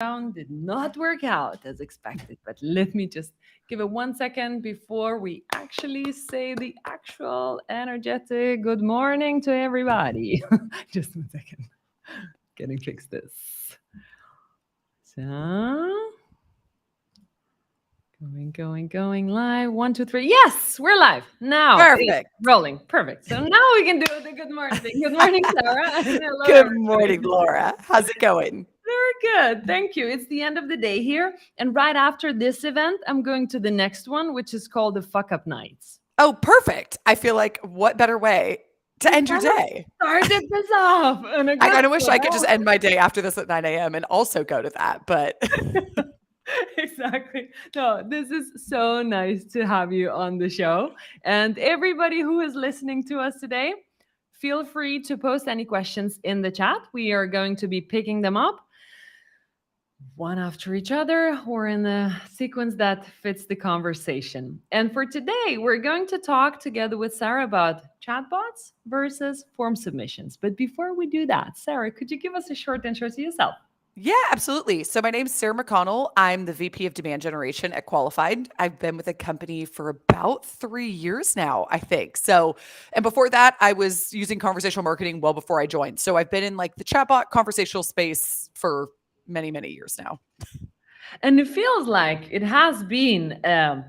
Round did not work out as expected, but let me just give it 1 second before we actually say the actual energetic good morning to everybody. Just 1 second. Getting fixed this. So going live. One, two, three. Yes, we're live. Now it's Perfect. rolling. Perfect. So now we can do the good morning thing. Good morning, Sarah. Hello, Good everybody. morning, Laura. How's it going? Very good. Thank you. It's the end of the day here. And right after this event, I'm going to the next one, which is called the Fuck Up Nights. Oh, perfect. I feel like what better way to We end your kind of day? started this off in a I good kind of wish I could just way. end my day after this at 9 a.m. and also go to that, but Exactly. No, this is so nice to have you on the show. And everybody who is listening to us today, feel free to post any questions in the chat. We are going to be picking them up one after each other or in the sequence that fits the conversation. And for today, we're going to talk together with Sarah about chatbots versus form submissions. But before we do that, Sarah, could you give us a short intro to yourself? yeah, absolutely. So my name's Sarah McConnell. I'm the VP of Demand Generation at Qualified. I've been with the company for about 3 years now, I think. So, and before that, I was using conversational marketing well before I joined. So I've been in like the chatbot conversational space for many, many years now. And it feels like it has been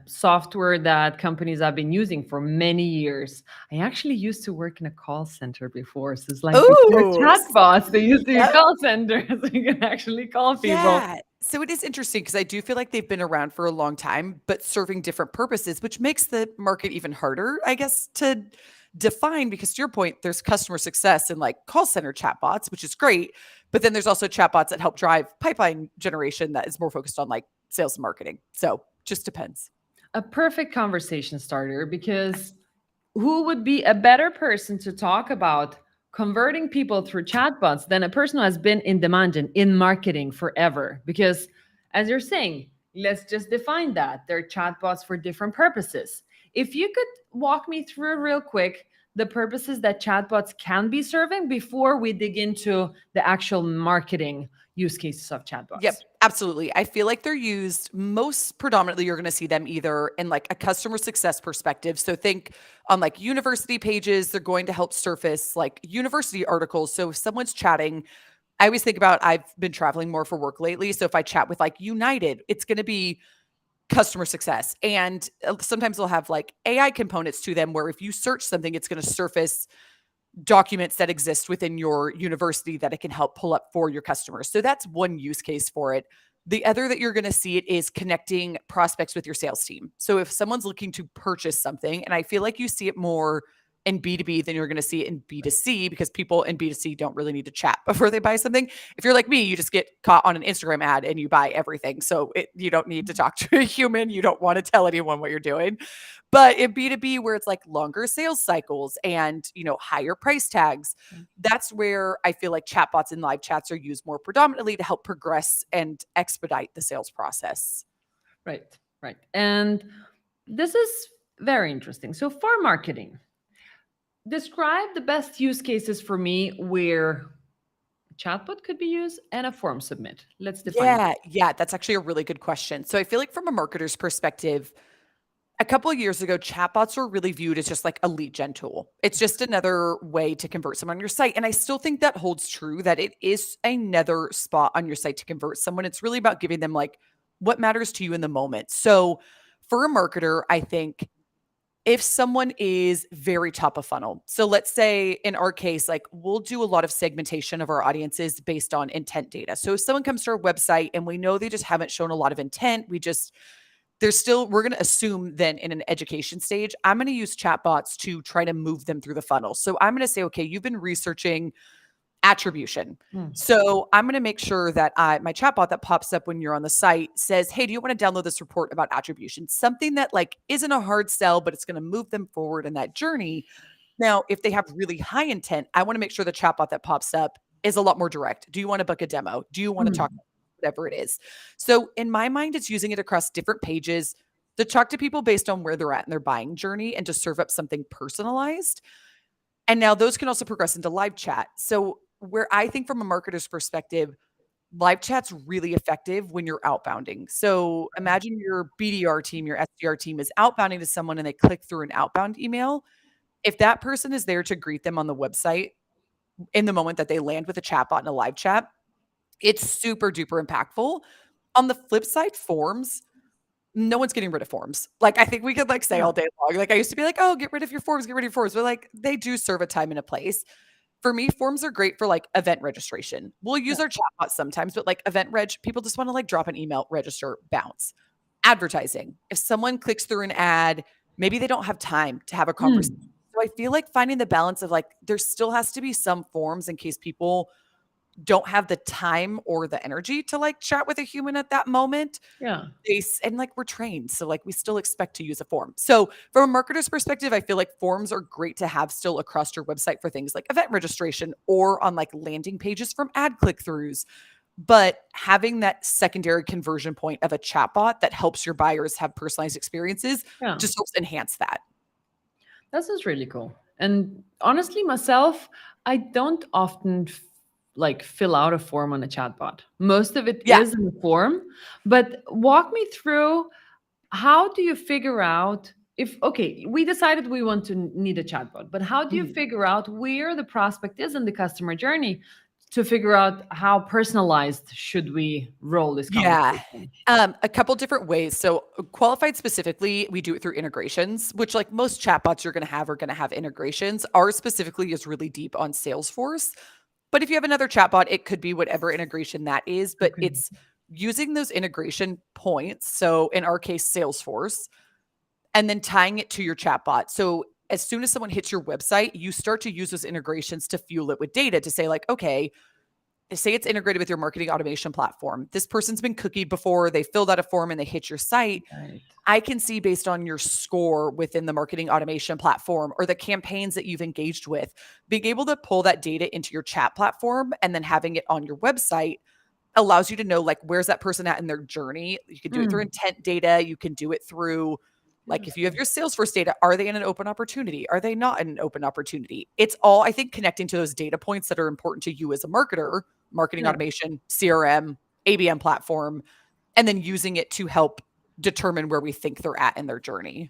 software that companies have been using for many years. I actually used to work in a call center before. So it's like before Ooh, chatbots, they used to be yep. call centers. So you can actually call people. Yeah. So it is interesting because I do feel like they've been around for a long time, but serving different purposes, which makes the market even harder, I guess, to define. Because to your point, there's customer success and like call center chatbots, which is great. But then there's also chatbots that help drive pipeline generation that is more focused on like sales and marketing. So just depends. A perfect conversation starter because who would be a better person to talk about converting people through chatbots than a person who has been in demand and in marketing forever? Because as you're saying, let's just define that. They're chatbots for different purposes. If you could walk me through real quick the purposes that chatbots can be serving before we dig into the actual marketing use cases of Yep, chatbots. absolutely. I feel like they're used most predominantly, you're going to see them either in like a customer success perspective. So think on like university pages, they're going to help surface like university articles. So if someone's chatting, I always think about I've been traveling more for work lately. So if I chat with like United, it's going to be customer success. And sometimes they'll have like AI components to them where if you search something, it's going to surface documents that exist within your university that it can help pull up for your customers. So that's one use case for it. The other that you're going to see it is connecting prospects with your sales team. So if someone's looking to purchase something, and I feel like you see it more in B2B than you're going to see it in B2C because people in B2C don't really need to chat before they buy something. If you're like me, you just get caught on an Instagram ad and you buy everything. So you don't need to talk to a human. You don't want to tell anyone what you're doing. But in B2B, where it's like longer sales cycles and, higher price tags, that's where I feel like chatbots and live chats are used more predominantly to help progress and expedite the sales process. Right, right. And this is very interesting. So, for marketing, describe the best use cases for me where a chatbot could be used and a form submit. Let's define that. Yeah, that's actually a really good question. So I feel like from a marketer's perspective, a couple of years ago, chatbots were really viewed as just like a lead gen tool. It's just another way to convert someone on your site. And I still think that holds true, that it is another spot on your site to convert someone. It's really about giving them like what matters to you in the moment. So for a marketer, I think if someone is very top of funnel, so let's say in our case, like we'll do a lot of segmentation of our audiences based on intent data. So if someone comes to our website and we know they just haven't shown a lot of intent, we're going to assume then in an education stage, I'm going to use chatbots to try to move them through the funnel. So I'm going to say, okay, you've been researching attribution. Mm. So I'm going to make sure that my chatbot that pops up when you're on the site says, hey, do you want to download this report about attribution? Something that like isn't a hard sell, but it's going to move them forward in that journey. Now, if they have really high intent, I want to make sure the chatbot that pops up is a lot more direct. Do you want to book a demo? Do you want to talk Mm. whatever it is? So in my mind, it's using it across different pages to talk to people based on where they're at in their buying journey and to serve up something personalized. And now those can also progress into live chat. So where I think from a marketer's perspective, live chat's really effective when you're outbounding. So imagine your BDR team, your SDR team is outbounding to someone and they click through an outbound email. If that person is there to greet them on the website in the moment that they land with a chatbot and a live chat, it's super duper impactful. On the flip side, forms, no one's getting rid of forms. Like, I think we could like say Yeah. all day long. Like, I used to be like, oh, get rid of your forms, get rid of your forms. But like, they do serve a time and a place. For me, forms are great for like event registration. We'll Yeah. use our chatbot sometimes, but like event reg, people just want to like drop an email, register, bounce. Advertising. If someone clicks through an ad, maybe they don't have time to have a conversation. Mm. So I feel like finding the balance of like, there still has to be some forms in case people don't have the time or the energy to like chat with a human at that moment. Yeah. And like we're trained. So like we still expect to use a form. So from a marketer's perspective, I feel like forms are great to have still across your website for things like event registration or on like landing pages from ad click throughs. But having that secondary conversion point of a chatbot that helps your buyers have personalized experiences Yeah. just helps enhance that. That sounds really cool. And honestly, myself, I don't often like fill out a form on a chatbot. Most of it Yeah. is in the form, but walk me through, how do you figure out if, okay, we decided we want to need a chatbot, but how do you Mhm. figure out where the prospect is in the customer journey to figure out how personalized should we roll this Yeah. conversation? A couple different ways. So qualified specifically, we do it through integrations, which like most chatbots you're going to have are going to have integrations. Ours specifically is really deep on Salesforce. But if you have another chatbot, it could be whatever integration that is, but Okay. it's using those integration points. So in our case, Salesforce, and then tying it to your chatbot. So as soon as someone hits your website, you start to use those integrations to fuel it with data to say, like, okay, say it's integrated with your marketing automation platform. This person's been cookied before, they filled out a form and they hit your site. Right. I can see based on your score within the marketing automation platform or the campaigns that you've engaged with, being able to pull that data into your chat platform and then having it on your website allows you to know like where's that person at in their journey. You can do it through Mm. intent data, you can do it through like if you have Beautiful. your Salesforce data, are they in an open opportunity? Are they not in an open opportunity? It's all I think connecting to those data points that are important to you as a marketer, marketing Yeah. automation, CRM, ABM platform, and then using it to help determine where we think they're at in their journey.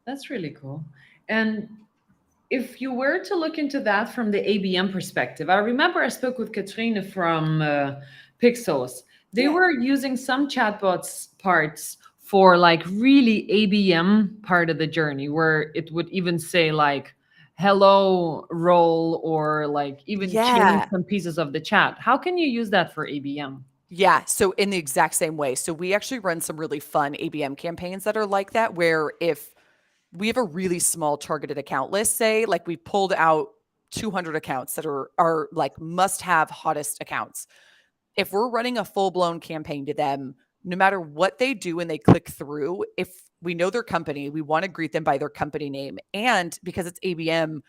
That's really cool. And if you were to look into that from the ABM perspective, I remember I spoke with Katrine from Pixels. They Yeah. were using some chatbots parts for like really ABM part of the journey, where it would even say like hello role or like even change Yeah. some pieces of the chat. How can you use that for ABM? Yeah, so in the exact same way. So we actually run some really fun ABM campaigns that are like that, where if we have a really small targeted account list, say like we pulled out 200 accounts that are like must have hottest accounts. If we're running a full blown campaign to them, no matter what they do when they click through, if we know their company, we want to greet them by their company name. And because it's ABM,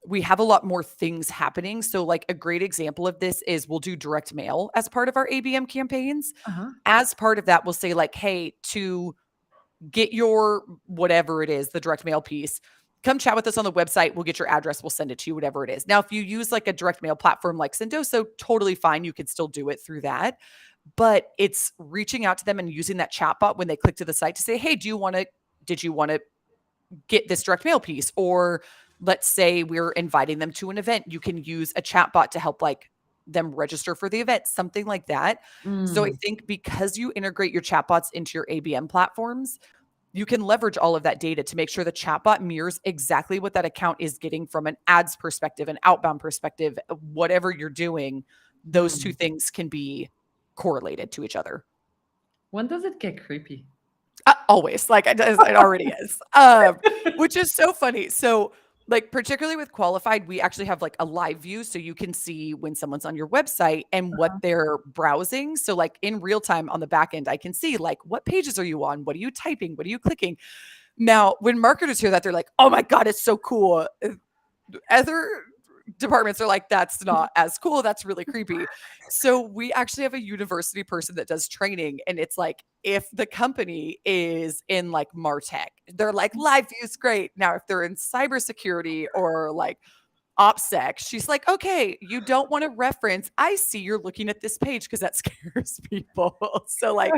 we have a lot more things happening. So, like a great example of this is we'll do direct mail as part of our ABM campaigns. Uh-huh. As part of that, we'll say, like, hey, to get your whatever it is, the direct mail piece, come chat with us on the website. We'll get your address. We'll send it to you, whatever it is. Now, if you use like a direct mail platform like Sendoso, totally fine. You can still do it through that. But it's reaching out to them and using that chatbot when they click to the site to say, hey, did you want to get this direct mail piece? Or let's say we're inviting them to an event. You can use a chatbot to help like them register for the event, something like that. So I Mm. think because you integrate your chatbots into your ABM platforms, you can leverage all of that data to make sure the chatbot mirrors exactly what that account is getting from an ads perspective, an outbound perspective, whatever you're doing. Those two Mm. things can be correlated to each other. When does it get creepy? Always, like it already is, which is so funny. So, like particularly with qualified, we actually have like a live view, so you can see when someone's on your website and what they're browsing. So, like in real time on the back end, I can see like what pages are you on, what are you typing, what are you clicking. Now, when marketers hear that, they're like, "Oh my god, it's so cool." Other departments are like, that's not as cool. That's really creepy. So we actually have a university person that does training. And it's like, if the company is in like MarTech, they're like, live view is great. Now, if they're in cybersecurity or like OPSEC. She's like, okay, you don't want to reference. I see you're looking at this page because that scares people. So like,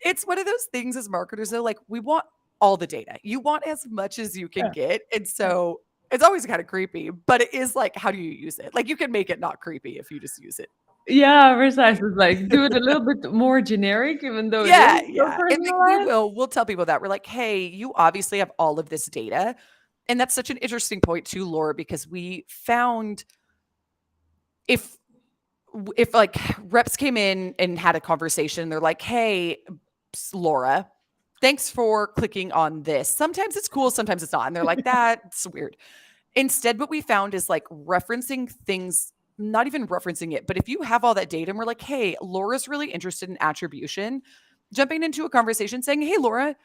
it's one of those things as marketers though, like we want all the data. You want as much as you can Yeah. get. And so it's always kind of creepy, but it is like, how do you use it? Like you can make it not creepy if you just use it. Yeah, precisely. Like do it a little bit more generic, even though it is Yeah, so yeah. And personalized. we'll tell people that. We're like, hey, you obviously have all of this data. And that's such an interesting point too, Laura, because we found if like reps came in and had a conversation, they're like, hey, Laura, thanks for clicking on this. Sometimes it's cool, sometimes it's not. And they're like, that's weird. Instead, what we found is like referencing things, not even referencing it, but if you have all that data and we're like, hey, Laura's really interested in attribution, jumping into a conversation saying, hey, Laura,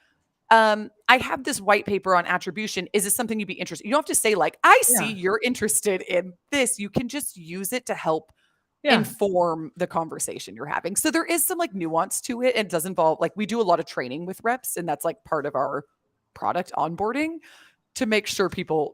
I have this white paper on attribution. Is this something you'd be interested? You don't have to say like, I see Yeah. you're interested in this. You can just use it to help Yeah. inform the conversation you're having. So there is some like nuance to it. It does involve like we do a lot of training with reps, and that's like part of our product onboarding to make sure people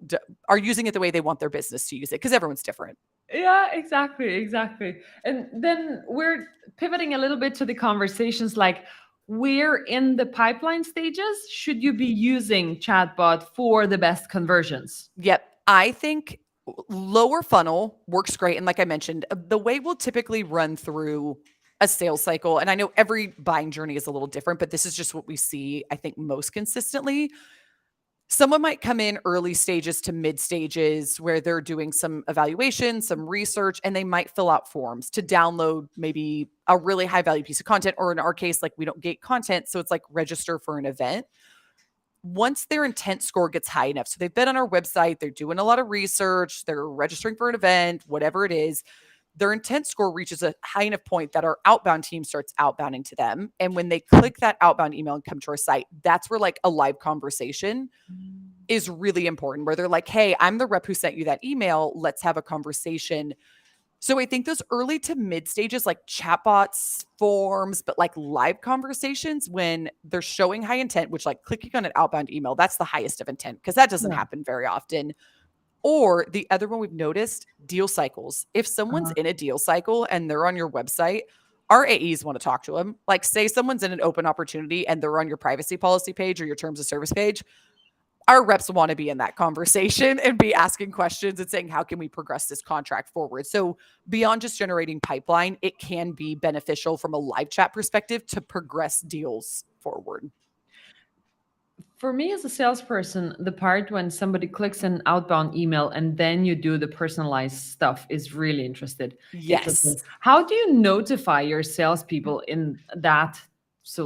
are using it the way they want their business to use it because everyone's different. Yeah, exactly, exactly. And then we're pivoting a little bit to the conversations like where in the pipeline stages should you be using chatbot for the best conversions? Yep. I think lower funnel works great. And like I mentioned, the way we'll typically run through a sales cycle, and I know every buying journey is a little different, but this is just what we see, I think, most consistently. Someone might come in early stages to mid stages where they're doing some evaluation, some research, and they might fill out forms to download maybe a really high value piece of content, or in our case, like we don't gate content. So it's like register for an event. Once their intent score gets high enough, so they've been on our website, they're doing a lot of research, they're registering for an event, whatever it is, their intent score reaches a high enough point that our outbound team starts outbounding to them. And when they click that outbound email and come to our site, that's where like a live conversation is really important, where they're like, hey, I'm the rep who sent you that email. Let's have a conversation. So I think those early to mid stages, like chatbots, forms, but like live conversations when they're showing high intent, which like clicking on an outbound email, that's the highest of intent because that doesn't Yeah. happen very often. Or the other one we've noticed, deal cycles. If someone's Uh-huh. in a deal cycle and they're on your website, our AEs want to talk to them. Like, say someone's in an open opportunity and they're on your privacy policy page or your terms of service page, our reps want to be in that conversation and be asking questions and saying, how can we progress this contract forward? So, beyond just generating pipeline, it can be beneficial from a live chat perspective to progress deals forward. For me as a salesperson, the part when somebody clicks an outbound email and then you do the personalized stuff is really interesting. Yes. How do you notify your salespeople in that so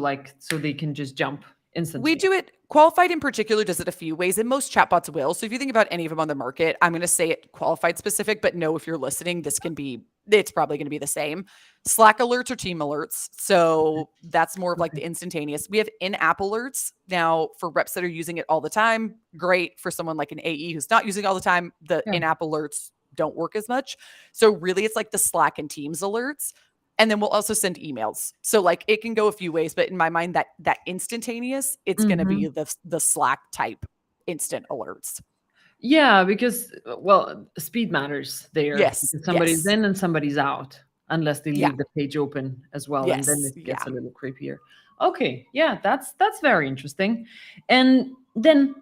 they can just jump We instantly? do it. Qualified in particular does it a few ways, and most chatbots will. So if you think about any of them on the market, I'm going to say it qualified specific, but no, if you're listening, it's probably going to be the same. Slack alerts or team alerts. So that's more of like Okay. the instantaneous. We have in-app alerts. Now for reps that are using it all the time, great. For someone like an AE who's not using it all the time, the Yeah. in-app alerts don't work as much. So really it's like the Slack and Teams alerts. And then we'll also send emails. So like it can go a few ways, but in my mind, that instantaneous, it's going to be Mhm. the Slack type instant alerts. Yeah, because well, speed matters there Yes. because somebody's Yes. in and somebody's out unless they Yeah. leave the page open as well, and then Yes. it Yeah. gets a little creepier. Okay, yeah, that's very interesting. And then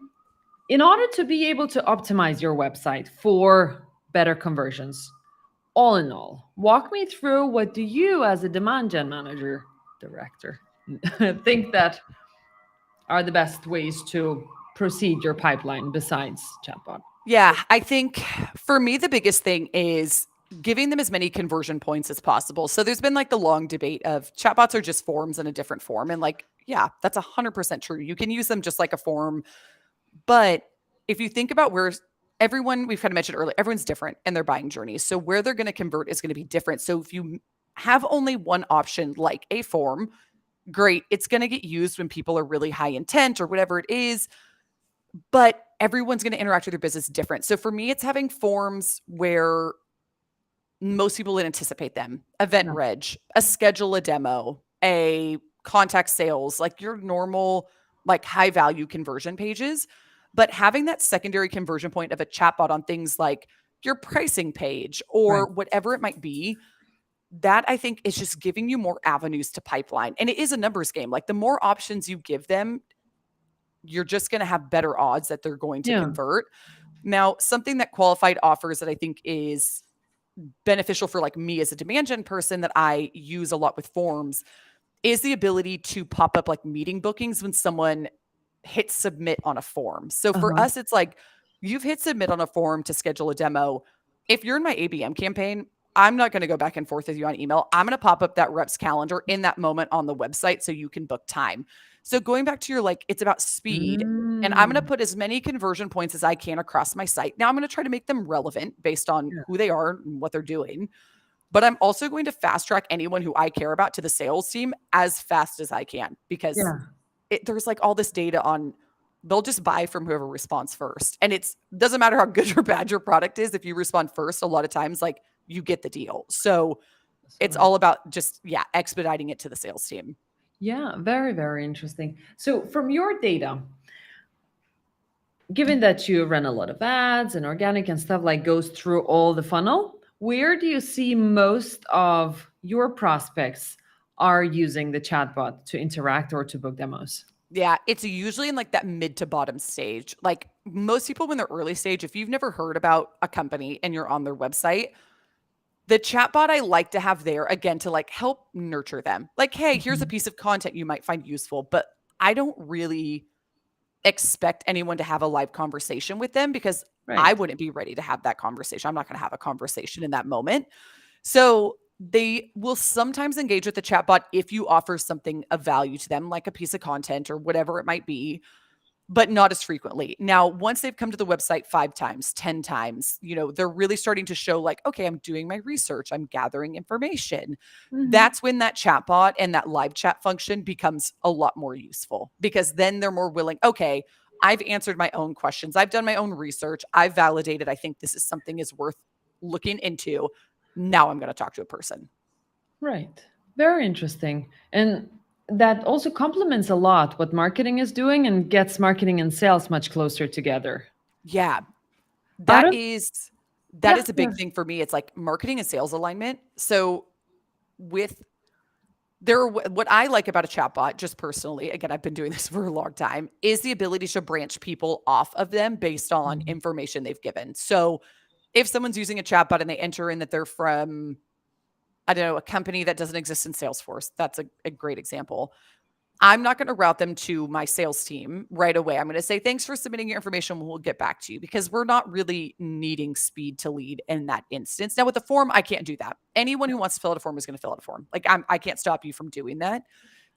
in order to be able to optimize your website for better conversions, all in all, walk me through what do you as a demand gen manager director think that are the best ways to proceed your pipeline besides chatbot? Yeah. I think for me, the biggest thing is giving them as many conversion points as possible. So there's been like the long debate of chatbots are just forms in a different form. And like, yeah, that's 100% true. You can use them just like a form. But if you think about where everyone, we've kind of mentioned earlier, everyone's different in their buying journey. So where they're going to convert is going to be different. So if you have only one option, like a form, great. It's going to get used when people are really high intent or whatever it is. But everyone's going to interact with your business different. So for me, it's having forms where most people would anticipate them. Event Yeah. reg, a schedule a demo, a contact sales, like your normal, like high value conversion pages. But having that secondary conversion point of a chatbot on things like your pricing page Right. or whatever it might be, that I think is just giving you more avenues to pipeline. And it is a numbers game. Like the more options you give them, you're just going to have better odds that they're going to Yeah. convert. Now, something that Qualified offers that I think is beneficial for like me as a demand gen person that I use a lot with forms is the ability to pop up like meeting bookings when someone hits submit on a form. So for Uh-huh. us, it's like you've hit submit on a form to schedule a demo. If you're in my ABM campaign, I'm not going to go back and forth with you on email. I'm going to pop up that rep's calendar in that moment on the website so you can book time. So going back to your like, it's about speed. And I'm going to Mm. put as many conversion points as I can across my site. Now I'm going to try to make them relevant based on Yeah. who they are and what they're doing. But I'm also going to fast track anyone who I care about to the sales team as fast as I can because Yeah. there's like all this data on they'll just buy from whoever responds first. And it's doesn't matter how good or bad your product is. If you respond first, a lot of times like you get the deal. So That's it's right. all about just, yeah, expediting it to the sales team. Yeah, very, very interesting. So, from your data, given that you run a lot of ads and organic and stuff like goes through all the funnel, where do you see most of your prospects are using the chatbot to interact or to book demos? Yeah, it's usually in like that mid to bottom stage. Like most people when they're early stage, if you've never heard about a company and you're on their website, the chatbot I like to have there again to like help nurture them. Like, hey, here's a Mhm. piece of content you might find useful, but I don't really expect anyone to have a live conversation with them because I Right. wouldn't be ready to have that conversation. I'm not going to have a conversation in that moment. So they will sometimes engage with the chatbot if you offer something of value to them, like a piece of content or whatever it might be, but not as frequently. Now, once they've come to the website 5 times, 10 times, they're really starting to show like, okay, I'm doing my research, I'm gathering information. Mhm. That's when that chatbot and that live chat function becomes a lot more useful because then they're more willing, okay, I've answered my own questions. I've done my own research. I've validated I think this is something is worth looking into. Now I'm going to talk to a person. Right. Very interesting. And that also complements a lot what marketing is doing and gets marketing and sales much closer together. Yeah, Out that of is that Yeah, is a yeah. big thing for me. It's like marketing and sales alignment. So with there what I like about a chatbot just personally, again, I've been doing this for a long time, is the ability to branch people off of them based on Mhm. information they've given. So if someone's using a chatbot and they enter in that they're from, I don't know, a company that doesn't exist in Salesforce, that's a great example. I'm not going to route them to my sales team right away. I'm going to say, thanks for submitting your information. We'll get back to you because we're not really needing speed to lead in that instance. Now, with the form, I can't do that. Anyone who wants to fill out a form is going to fill out a form. Like, I can't stop you from doing that.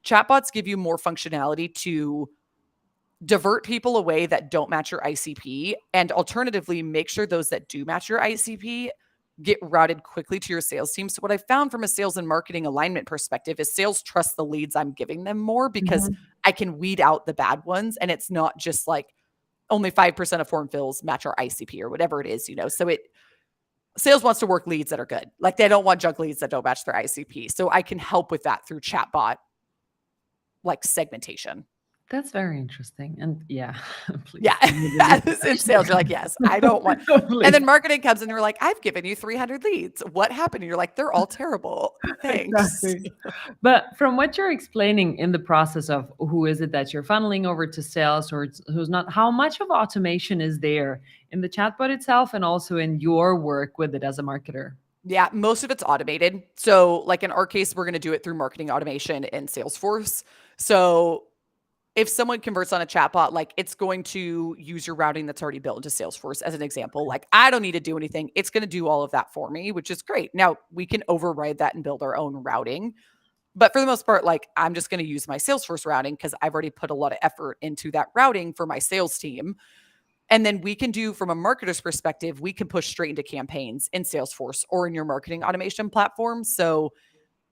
Chatbots give you more functionality to divert people away that don't match your ICP and alternatively make sure those that do match your ICP get routed quickly to your sales team. So what I found from a sales and marketing alignment perspective is sales trust the leads I'm giving them more because Mhm. I can weed out the bad ones and it's not just like only 5% of form fills match our ICP or whatever it is. So sales wants to work leads that are good. Like they don't want junk leads that don't match their ICP. So I can help with that through chatbot like segmentation. That's very interesting. And yeah, Yeah. please give me the next In sales, you're like, yes, I don't want. question. And Please. then marketing comes and they're like, I've given you 300 leads. What happened? And you're like, they're all terrible. Thanks. Exactly. But from what you're explaining in the process of who is it that you're funneling over to sales or who's not, how much of automation is there in the chatbot itself and also in your work with it as a marketer? Yeah, most of it's automated. So, like in our case, we're going to do it through marketing automation in Salesforce. So, if someone converts on a chatbot, like it's going to use your routing that's already built into Salesforce as an example. Like I don't need to do anything. It's going to do all of that for me, which is great. Now we can override that and build our own routing. But for the most part, like I'm just going to use my Salesforce routing because I've already put a lot of effort into that routing for my sales team. And then we can do from a marketer's perspective, we can push straight into campaigns in Salesforce or in your marketing automation platform. So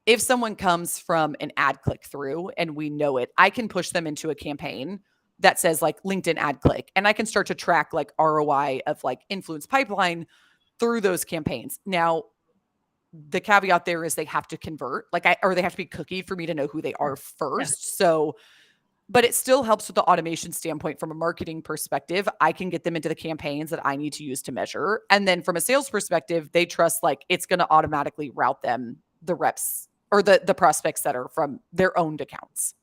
if someone comes from an ad click through and we know it, I can push them into a campaign that says like LinkedIn ad click and I can start to track like ROI of like influence pipeline through those campaigns. Now, the caveat there is they have to convert, or they have to be cookied for me to know who they are Yeah. first. So but it still helps with the automation standpoint from a marketing perspective. I can get them into the campaigns that I need to use to measure. And then from a sales perspective, they trust like it's going to automatically route them the reps or the prospects that are from their owned accounts.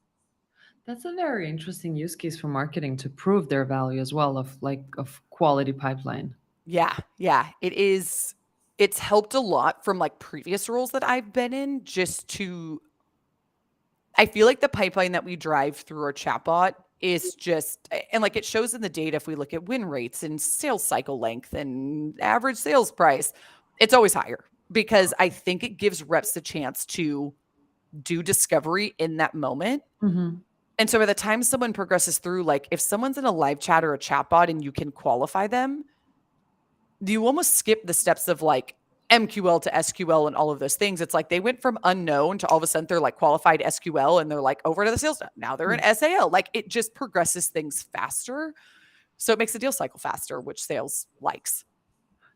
That's a very interesting use case for marketing to prove their value as well of quality pipeline. Yeah, yeah, it is. It's helped a lot from like previous roles that I've been in just to I feel like the pipeline that we drive through our chatbot is just and like it shows in the data if we look at win rates and sales cycle length and average sales price, it's always higher because I think it gives reps the chance to do discovery in that moment. Hmm. And so by the time someone progresses through, like if someone's in a live chat or a chatbot and you can qualify them, you almost skip the steps of like MQL to SQL and all of those things. It's like they went from unknown to all of a sudden they're like qualified SQL and they're like over to the sales. Now they're in SAL. Like it just progresses things faster. So it makes the deal cycle faster, which sales likes.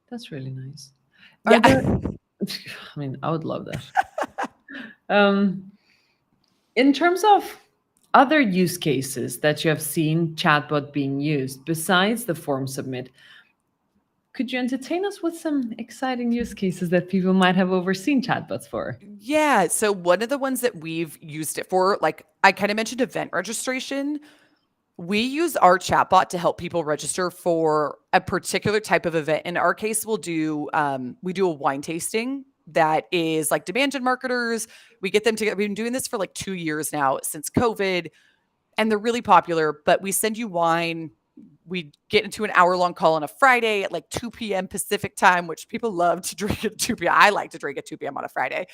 That's really nice. Are Yeah. there, I mean, I would love that. In terms of other use cases that you have seen chatbot being used besides the form submit, could you entertain us with some exciting use cases that people might have overseen chatbots for? Yeah. So one of the ones that we've used it for, like I kind of mentioned event registration. We use our chatbot to help people register for a particular type of event. In our case, we do a wine tasting that is like demand gen marketers. We get them together. We've been doing this for like 2 years now since COVID, and they're really popular. But we send you wine. We get into an hour-long call on a Friday at like 2 p.m. Pacific time, which people love to drink at 2 p.m. I like to drink at 2 p.m. on a Friday.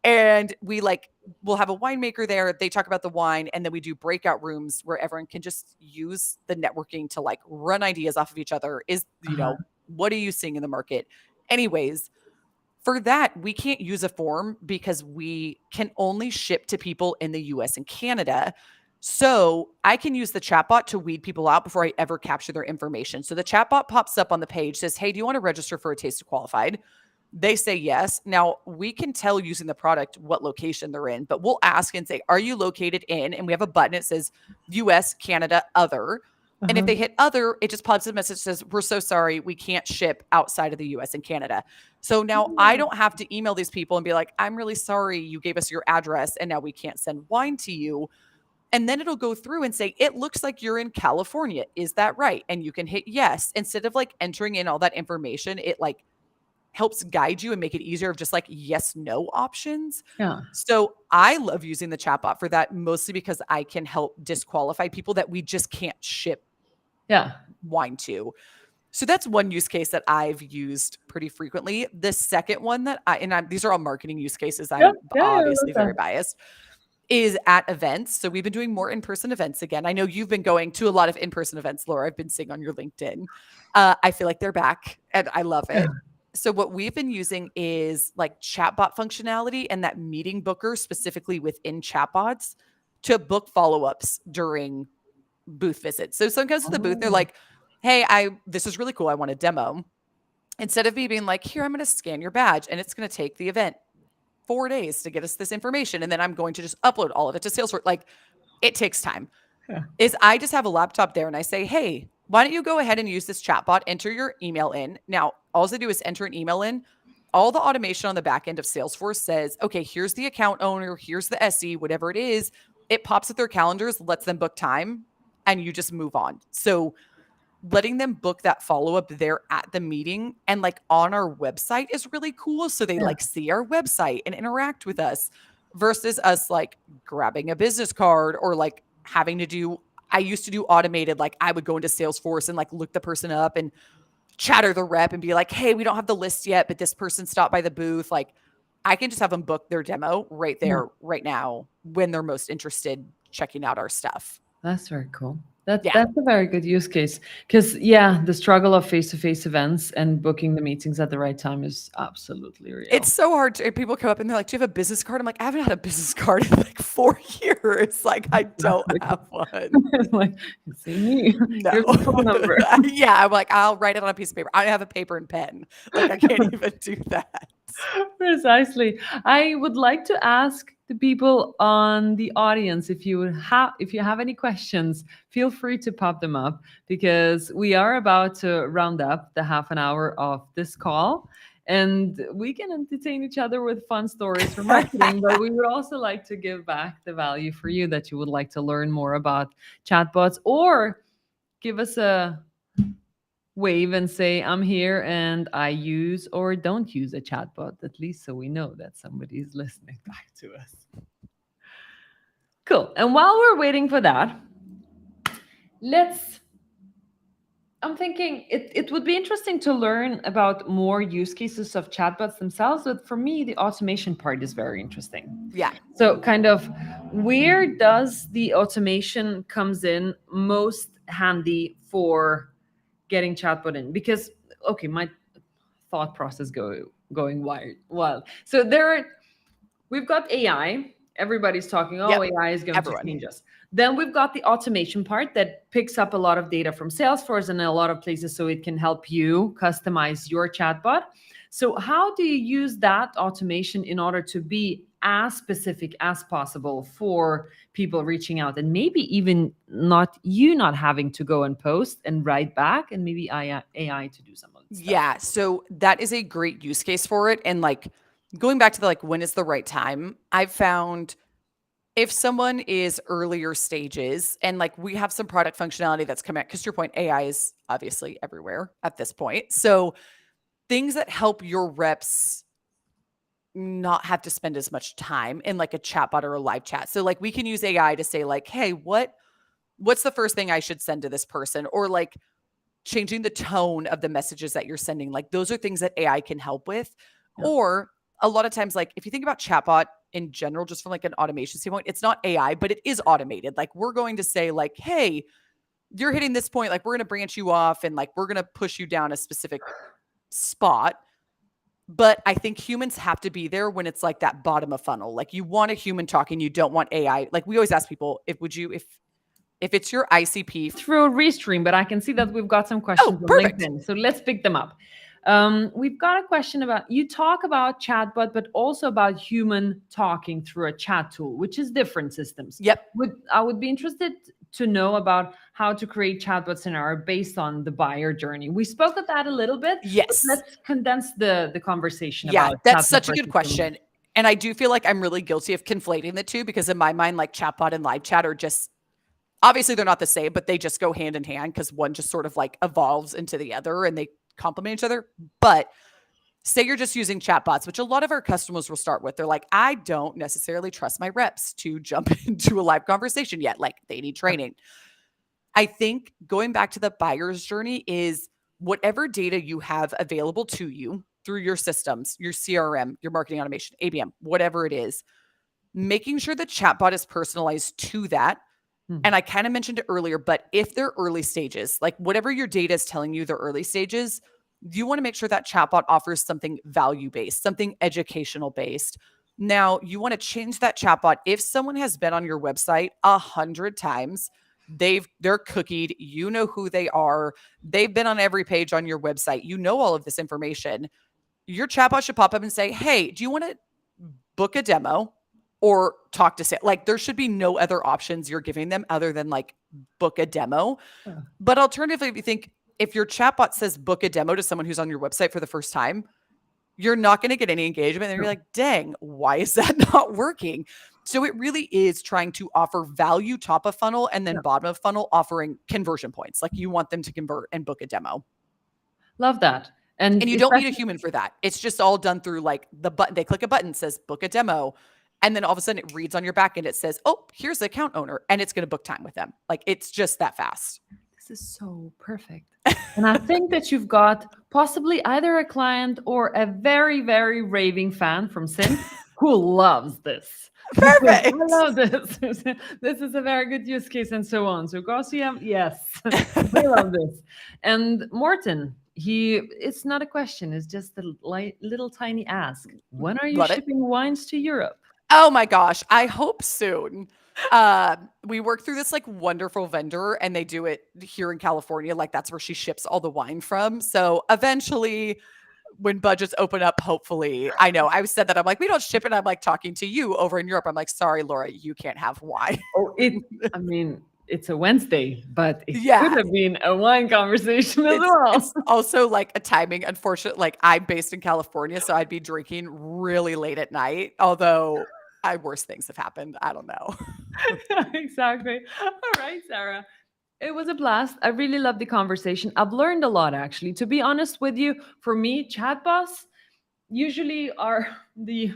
And we'll have a winemaker there. They talk about the wine, and then we do breakout rooms where everyone can just use the networking to like run ideas off of each other. Uh-huh. What are you seeing in the market? Anyways, for that, we can't use a form because we can only ship to people in the US and Canada. So I can use the chatbot to weed people out before I ever capture their information. So the chatbot pops up on the page, says, "Hey, do you want to register for a Taste of Qualified?" They say yes. Now we can tell using the product what location they're in, but we'll ask and say, "Are you located in?" And we have a button. It says US, Canada, other. And if Uh-huh. they hit other, it just pops a message that says, "We're so sorry, we can't ship outside of the US and Canada." So now I don't have to email these people and be like, "I'm really sorry you gave us your address and now we can't send wine to you." And then it'll go through and say, "It looks like you're in California. Is that right?" And you can hit yes. Instead of like entering in all that information, it like helps guide you and make it easier of just like yes, no options. Yeah. So I love using the chatbot for that, mostly because I can help disqualify people that we just can't ship Yeah. wine to. So that's one use case that I've used pretty frequently. The second one these are all marketing use cases. Yeah. I'm Yeah. I love obviously very that. biased, is at events. So we've been doing more in-person events again. I know you've been going to a lot of in-person events, Laura. I've been seeing on your LinkedIn. I feel like they're back and I love Yeah. it. So what we've been using is like chatbot functionality and that meeting booker specifically within chatbots to book follow-ups during booth visits. So sometimes at the booth, they're Oh. like, "Hey, this is really cool. I want a demo." Instead of me being like, "Here, I'm going to scan your badge and it's going to take the event 4 days to get us this information. And then I'm going to just upload all of it to Salesforce." Like it takes time. Yeah. Is I just have a laptop there and I say, "Hey, why don't you go ahead and use this chatbot, enter your email in." Now, all they do is enter an email in. All the automation on the back end of Salesforce says, "Okay, here's the account owner, here's the SE, whatever it is." It pops at their calendars, lets them book time, and you just move on. So letting them book that follow-up there at the meeting and like on our website is really cool. So they Yeah. like see our website and interact with us versus us like grabbing a business card or like having to do. I used to do automated, like I would go into Salesforce and like look the person up and chatter the rep and be like, "Hey, we don't have the list yet, but this person stopped by the booth." Like I can just have them book their demo right Yeah. there, right now, when they're most interested checking out our stuff. That's very cool. That Yeah. that's a very good use case because yeah, the struggle of face-to-face events and booking the meetings at the right time is absolutely It's real. so hard to people come up and they're like, "Do you have a business card?" I'm like, "I haven't had a business card in like 4 years." Like, I don't Exactly. have one. It's like, you see me. No. Here's the phone number. Yeah, I'm like, I'll write it on a piece of paper. I don't have a paper and pen. Like, I can't even do that. Precisely. I would like to ask the people on the audience, if you have any questions, feel free to pop them up, because we are about to round up the half an hour of this call, and we can entertain each other with fun stories for marketing, but we would also like to give back the value for you that you would like to learn more about chatbots, or give us a wave and say, I'm here and I use or don't use a chatbot, at least so we know that somebody is listening back to us. Cool. And while we're waiting for that, let's I'm thinking it would be interesting to learn about more use cases of chatbots themselves, but for me, the automation part is very interesting. Yeah. So, kind of, where does the automation comes in most handy for getting chatbot in? Because, okay, my thought process going wild. So we've got AI. Everybody's talking, oh, Yep. AI is going to Everyone. change us. Then we've got the automation part that picks up a lot of data from Salesforce and a lot of places so it can help you customize your chatbot. So, how do you use that automation in order to be as specific as possible for people reaching out, and maybe even not having to go and post and write back, and maybe AI to do some of the stuff? Yeah. So that is a great use case for it. And like going back to the like, when is the right time? I've found if someone is earlier stages and like we have some product functionality that's coming out, because to your point, AI is obviously everywhere at this point. So things that help your reps not have to spend as much time in like a chatbot or a live chat. So like we can use AI to say like, hey, what's the first thing I should send to this person? Or like changing the tone of the messages that you're sending. Like those are things that AI can help with. Yeah. Or a lot of times, like if you think about chatbot in general, just from like an automation standpoint, it's not AI, but it is automated. Like we're going to say like, hey, you're hitting this point, like we're going to branch you off and like we're going to push you down a specific spot. But I think humans have to be there when it's like that bottom of funnel. Like you want a human talking, you don't want AI. Like we always ask people, if it's your ICP. Through Restream, but I can see that we've got some Oh, questions on perfect. LinkedIn. So let's pick them up. We've got a question about, you talk about chatbot, but also about human talking through a chat tool, which is different systems. Yep. I would be interested to know about how to create chatbot scenario based on the buyer journey. We spoke of that a little bit, but Yes. let's condense the conversation Yeah, about that's chatbot such a good versus human. question. And I do feel like I'm really guilty of conflating the two because in my mind, like chatbot and live chat are just obviously they're not the same, but they just go hand in hand because one just sort of like evolves into the other and they complement each other. But say you're just using chatbots, which a lot of our customers will start with. They're like, I don't necessarily trust my reps to jump into a live conversation yet. Like they need training. I think going back to the buyer's journey is whatever data you have available to you through your systems, your CRM, your marketing automation, ABM, whatever it is, making sure the chatbot is personalized to that. And I kind of mentioned it earlier, but if they're early stages, like whatever your data is telling you, they're early stages, you want to make sure that chatbot offers something value based, something educational based. Now, you want to change that chatbot. If someone has been on your website 100 times, they're cookied, you know who they are, they've been on every page on your website, you know all of this information. Your chatbot should pop up and say, hey, do you want to book a demo or talk to sales? Like there should be no other options you're giving them other than like book a demo. Yeah. But alternatively, if you think if your chatbot says book a demo to someone who's on your website for the first time, you're not going to get any engagement. And you're like, dang, why is that not working? So it really is trying to offer value top of funnel and then bottom of funnel offering conversion points. Like you want them to convert and book a demo. Love that. And And you don't need a especially, human for that. It's just all done through like the button. They click a button, says book a demo. And then all of a sudden it reads on your back end. It says, oh, here's the account owner. And it's going to book time with them. Like it's just that fast. this is so perfect. And I think that you've got possibly either a client or a very, very raving fan from Sin who loves this. Perfect. I love this. This is a very good use case and so on. So Gaussium, yes, we love this. And Morton, it's not a question, it's just a little tiny ask. When are you Love it. shipping wines to Europe? Oh my gosh. I hope soon. We work through this like wonderful vendor and they do it here in California. Like that's where she ships all the wine from. So eventually when budgets open up, hopefully. I know I've said that. I'm like, we don't ship it. I'm like talking to you over in Europe. I'm like, sorry, Laura, you can't have wine. Oh, I mean, it's a Wednesday, but it could Yeah. have been a wine conversation as well. It's also like a timing, unfortunate. Like I'm based in California, so I'd be drinking really late at night. Although worse things have happened. I don't know. Exactly. All right, Sarah. It was a blast. I really loved the conversation. I've learned a lot, actually. To be honest with you, for me, chatbots usually are the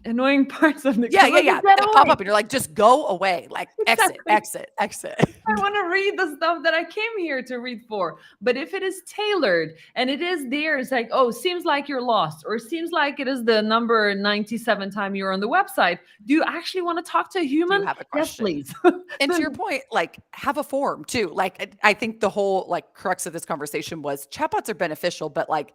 annoying parts of the Yeah, because yeah, like, yeah. get That pop away. up and you're like, just go away. Like exit, Exactly. exit, exit. I want to read the stuff that I came here to read for. But if it is tailored and it is there, it's like, oh, seems like you're lost, or seems like it is the number 97 time you're on the website. Do you actually want to talk to a Do you human? have a Yes, question? please. And to So your point, like have a form too. Like I think the whole like crux of this conversation was chatbots are beneficial, but like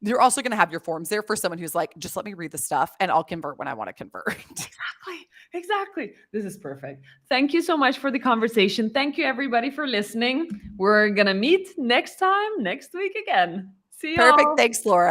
you're also going to have your forms there for someone who's like, just let me read the stuff and I'll convert when I want to convert. exactly, exactly. This is perfect. Thank you so much for the conversation. Thank you, everybody, for listening. We're going to meet next time, next week again. See Perfect. y'all. Thanks, Laura.